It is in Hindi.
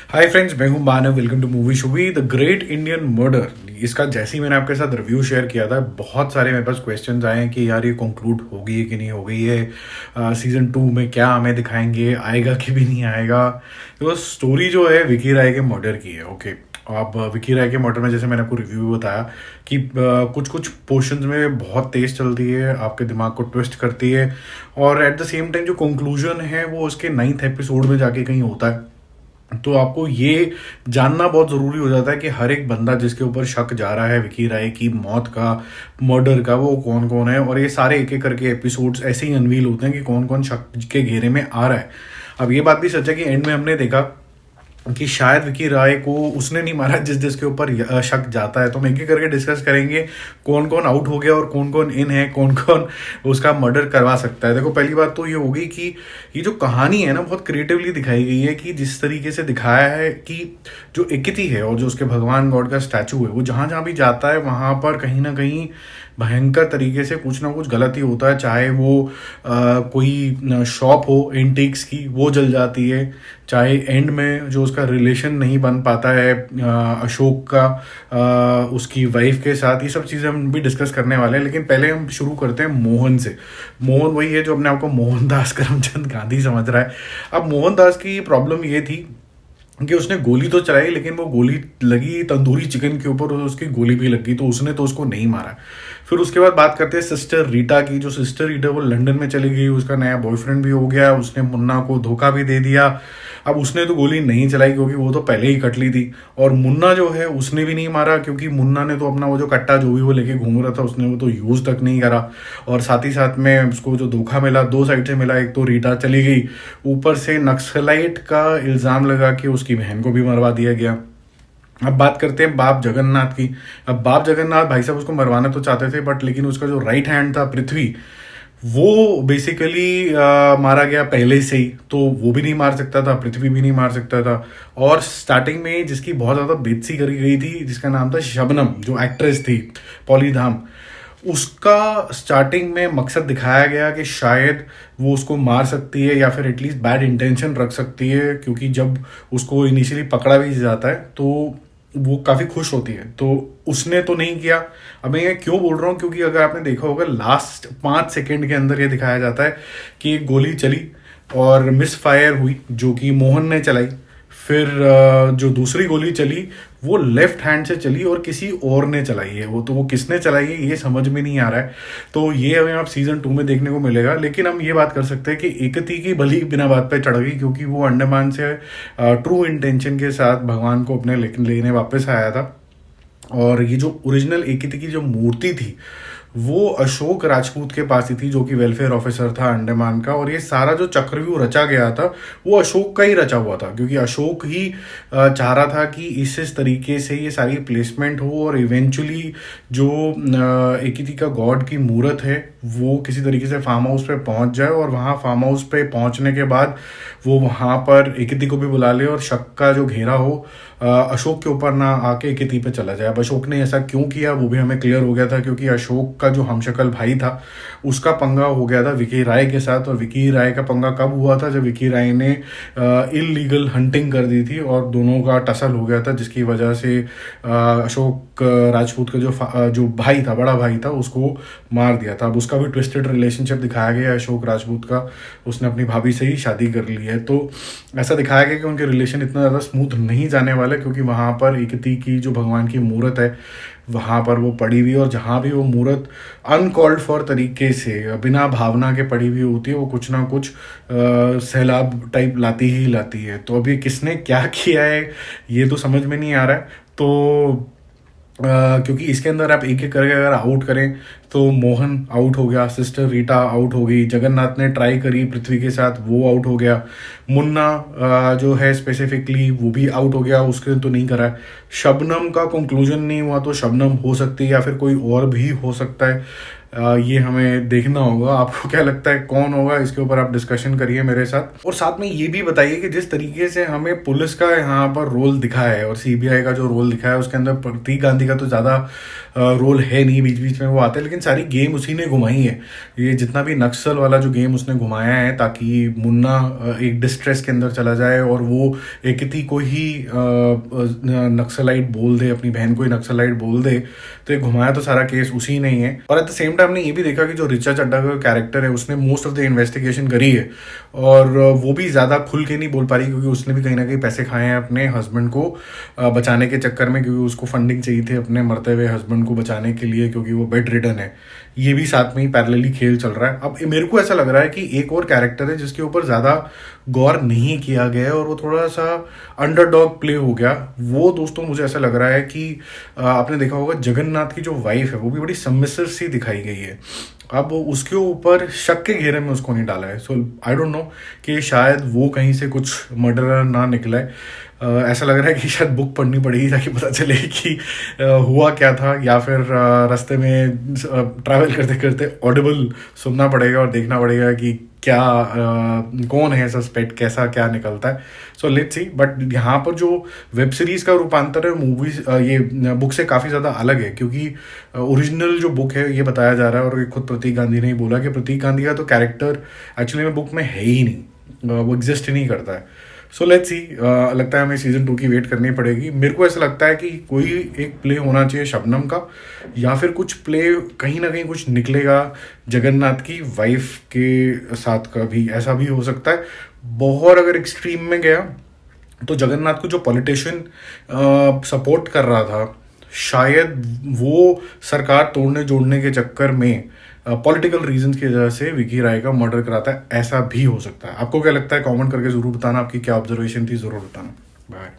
हाय फ्रेंड्स, मैं हूं मानव। वेलकम टू मूवी शूवी द ग्रेट इंडियन मर्डर। इसका जैसे ही मैंने आपके साथ रिव्यू शेयर किया था, बहुत सारे मेरे पास क्वेश्चंस आए हैं कि यार ये कंक्लूड होगी कि नहीं होगी, ये सीजन 2 में क्या हमें दिखाएंगे, आएगा कि भी नहीं आएगा। तो स्टोरी जो है विकी राय के मर्डर की है। ओके, अब विकी राय के मर्डर में जैसे मैंने आपको रिव्यू बताया कि कुछ कुछ पोर्शंस में बहुत तेज चलती है, आपके दिमाग को ट्विस्ट करती है, और एट द सेम टाइम जो कंक्लूजन है वो उसके 9th एपिसोड में जाके कहीं होता है। तो आपको ये जानना बहुत ज़रूरी हो जाता है कि हर एक बंदा जिसके ऊपर शक जा रहा है विकी राय की मौत का, मर्डर का, वो कौन कौन है। और ये सारे एक एक करके एपिसोड्स ऐसे ही अनवील होते हैं कि कौन कौन शक के घेरे में आ रहा है। अब ये बात भी सच है कि एंड में हमने देखा कि शायद विकी राय को उसने नहीं मारा जिस जिसके ऊपर शक जाता है। तो हम एक एक करके डिस्कस करेंगे कौन कौन आउट हो गया और कौन कौन इन है, कौन कौन उसका मर्डर करवा सकता है। देखो, पहली बात तो ये होगी कि ये जो कहानी है ना, बहुत क्रिएटिवली दिखाई गई है कि जिस तरीके से दिखाया है कि जो इकिति है और जो उसके भगवान गॉड का स्टैचू है, वो जहाँ जहाँ भी जाता है वहाँ पर कहीं ना कहीं भयंकर तरीके से कुछ ना कुछ गलत ही होता है। चाहे वो कोई शॉप हो एंटीक्स की, वो जल जाती है। चाहे एंड में जो उसका रिलेशन नहीं बन पाता है अशोक का उसकी वाइफ के साथ, ये सब चीज़ें हम भी डिस्कस करने वाले हैं। लेकिन पहले हम शुरू करते हैं मोहन से। मोहन वही है जो अपने आप को मोहनदास करमचंद गांधी समझ रहा है। अब मोहनदास की प्रॉब्लम ये थी कि उसने गोली तो चलाई, लेकिन वो गोली लगी तंदूरी चिकन के ऊपर और उसकी गोली भी लग गई, तो उसने तो उसको नहीं मारा। फिर उसके बाद बात करते हैं सिस्टर रीटा की। जो सिस्टर रीटा वो लंदन में चली गई, उसका नया बॉयफ्रेंड भी हो गया, उसने मुन्ना को धोखा भी दे दिया। अब उसने तो गोली नहीं चलाई क्योंकि वो तो पहले ही कट ली थी। और मुन्ना जो है उसने भी नहीं मारा क्योंकि मुन्ना ने तो अपना वो जो कट्टा जो भी वो लेके घूम रहा था, उसने वो तो यूज तक नहीं करा। और साथ ही साथ में उसको जो धोखा मिला, दो साइड से मिला। एक तो रीटा चली गई, ऊपर से नक्सलाइट का इल्जाम लगा के उसकी बहन को भी मरवा दिया गया। अब बात करते हैं बाप जगन्नाथ की। अब बाप जगन्नाथ भाई साहब उसको मरवाना तो चाहते थे, बट लेकिन उसका जो राइट हैंड था पृथ्वी, वो बेसिकली मारा गया पहले से ही। तो वो भी नहीं मार सकता था, पृथ्वी भी नहीं मार सकता था। और स्टार्टिंग में जिसकी बहुत ज़्यादा बेइज्जती करी गई थी, जिसका नाम था शबनम, जो एक्ट्रेस थी पॉली धाम, उसका स्टार्टिंग में मकसद दिखाया गया कि शायद वो उसको मार सकती है या फिर एटलीस्ट बैड इंटेंशन रख सकती है, क्योंकि जब उसको इनिशियली पकड़ा भी जाता है तो वो काफ़ी खुश होती है। तो उसने तो नहीं किया। अब मैं ये क्यों बोल रहा हूँ, क्योंकि अगर आपने देखा होगा लास्ट 5 सेकंड के अंदर ये दिखाया जाता है कि एक गोली चली और मिस फायर हुई जो कि मोहन ने चलाई। फिर जो दूसरी गोली चली वो लेफ्ट हैंड से चली और किसी और ने चलाई है। वो तो वो किसने चलाई है ये समझ में नहीं आ रहा है। तो ये हमें आप सीजन 2 में देखने को मिलेगा। लेकिन हम ये बात कर सकते हैं कि एकती की बलि बिना बात पे चढ़ गई, क्योंकि वो अंडमान से ट्रू इंटेंशन के साथ भगवान को अपने लेने वापस आया था। और ये जो ओरिजिनल एकती की जो मूर्ति थी वो अशोक राजपूत के पास ही थी, जो कि वेलफेयर ऑफिसर था अंडमान का। और ये सारा जो चक्रव्यूह रचा गया था वो अशोक का ही रचा हुआ था, क्योंकि अशोक ही चाह रहा था कि इस तरीके से ये सारी प्लेसमेंट हो और इवेंचुअली जो एकती का गॉड की मूर्त है वो किसी तरीके से फार्म हाउस पे पहुंच जाए। और वहाँ फार्म हाउस पे पहुंचने के बाद वो वहाँ पर एकती को भी बुला ले और शक का जो घेरा हो अशोक के ऊपर ना आके एकती पे चला जाए। अब अशोक ने ऐसा क्यों किया वो भी हमें क्लियर हो गया था, क्योंकि अशोक का जो हमशक्ल भाई था उसका पंगा हो गया था विकी राय के साथ। और विकी राय का पंगा कब हुआ था, जब विकी राय ने इलीगल हंटिंग कर दी थी और दोनों का टसल हो गया था, जिसकी वजह से अशोक राजपूत का जो भाई था, बड़ा भाई था, उसको मार दिया था। अब उसका भी ट्विस्टेड रिलेशनशिप दिखाया गया है अशोक राजपूत का। उसने अपनी भाभी से ही शादी कर ली है। तो ऐसा दिखाया गया कि उनके रिलेशन इतना ज़्यादा स्मूथ नहीं जाने वाला, क्योंकि वहाँ पर एकती की जो भगवान की मूर्त है वहाँ पर वो पड़ी हुई, और जहाँ भी वो मूर्त अनकॉल्ड फॉर तरीके से बिना भावना के पड़ी हुई होती है, वो कुछ ना कुछ सैलाब टाइप लाती ही लाती है। तो अभी किसने क्या किया है ये तो समझ में नहीं आ रहा है। तो क्योंकि इसके अंदर आप एक एक करके अगर आउट करें तो मोहन आउट हो गया, सिस्टर रीटा आउट हो गई, जगन्नाथ ने ट्राई करी पृथ्वी के साथ, वो आउट हो गया, मुन्ना जो है स्पेसिफिकली वो भी आउट हो गया, उसके तो नहीं करा है। शबनम का कंक्लूजन नहीं हुआ, तो शबनम हो सकती है या फिर कोई और भी हो सकता है। ये हमें देखना होगा। आपको क्या लगता है कौन होगा, इसके ऊपर आप डिस्कशन करिए मेरे साथ। और साथ में ये भी बताइए कि जिस तरीके से हमें पुलिस का यहाँ पर रोल दिखा है और सीबीआई का जो रोल दिखा है, उसके अंदर प्रतीक गांधी का तो ज़्यादा रोल है नहीं, बीच बीच में वो आते हैं, लेकिन सारी गेम उसी ने घुमाई है। ये जितना भी नक्सल वाला जो गेम उसने घुमाया है ताकि मुन्ना एक डिस्ट्रेस के अंदर चला जाए और वो एक किसी को ही नक्सलाइट बोल दे, अपनी बहन को ही नक्सलाइट बोल दे, तो ये घुमाया तो सारा केस उसी ने ही है। और एट द सेम टाइम ने ये भी देखा कि जो रिचा चड्ढा का कैरेक्टर है उसने मोस्ट ऑफ द इन्वेस्टिगेशन करी है और वो भी ज़्यादा खुल के नहीं बोल पा रही क्योंकि उसने भी कहीं ना कहीं पैसे खाए हैं अपने हस्बैंड को बचाने के चक्कर में, क्योंकि उसको फंडिंग चाहिए थी अपने मरते हुए हस्बैंड को बचाने के लिए, क्योंकि वो बेड रिडन है। ये भी साथ में ही पैरेलली खेल चल रहा है। अब मेरे को ऐसा लग रहा है कि एक और कैरेक्टर है जिसके ऊपर ज़्यादा गौर नहीं किया गया है और वो थोड़ा सा अंडरडॉग प्ले हो गया। वो दोस्तों मुझे ऐसा लग रहा है कि आपने देखा होगा जगन्नाथ की जो वाइफ है वो भी बड़ी सबमिसिव सी दिखाई गई है। अब उसके ऊपर शक के घेरे में उसको नहीं डाला है। सो आई डोंट नो कि शायद वो कहीं से कुछ मर्डरर ना निकला है। ऐसा लग रहा है कि शायद बुक पढ़नी पड़ेगी ताकि पता चले कि हुआ क्या था, या फिर रास्ते में ट्रैवल करते करते ऑडिबल सुनना पड़ेगा और देखना पड़ेगा कि क्या कौन है सस्पेक्ट, कैसा क्या निकलता है। So let's see. बट यहाँ पर जो वेब सीरीज का रूपांतर है मूवीज ये बुक से काफ़ी ज़्यादा अलग है, क्योंकि ओरिजिनल जो बुक है ये बताया जा रहा है और ये खुद प्रतीक गांधी ने ही बोला कि प्रतीक गांधी का तो कैरेक्टर एक्चुअली में बुक में है ही नहीं, वो एग्जिस्ट ही नहीं करता है। So let's see. लगता है हमें सीजन 2 की वेट करनी पड़ेगी। मेरे को ऐसा लगता है कि कोई एक प्ले होना चाहिए शबनम का, या फिर कुछ प्ले कहीं ना कहीं कुछ निकलेगा जगन्नाथ की वाइफ के साथ का भी, ऐसा भी हो सकता है। बहुत अगर एक्सट्रीम में गया तो जगन्नाथ को जो पॉलिटिशियन सपोर्ट कर रहा था, शायद वो सरकार तोड़ने जोड़ने के चक्कर में पॉलिटिकल रीजंस की वजह से विकी राय का मर्डर कराता है, ऐसा भी हो सकता है। आपको क्या लगता है कमेंट करके जरूर बताना, आपकी क्या ऑब्जर्वेशन थी जरूर बताना। बाय।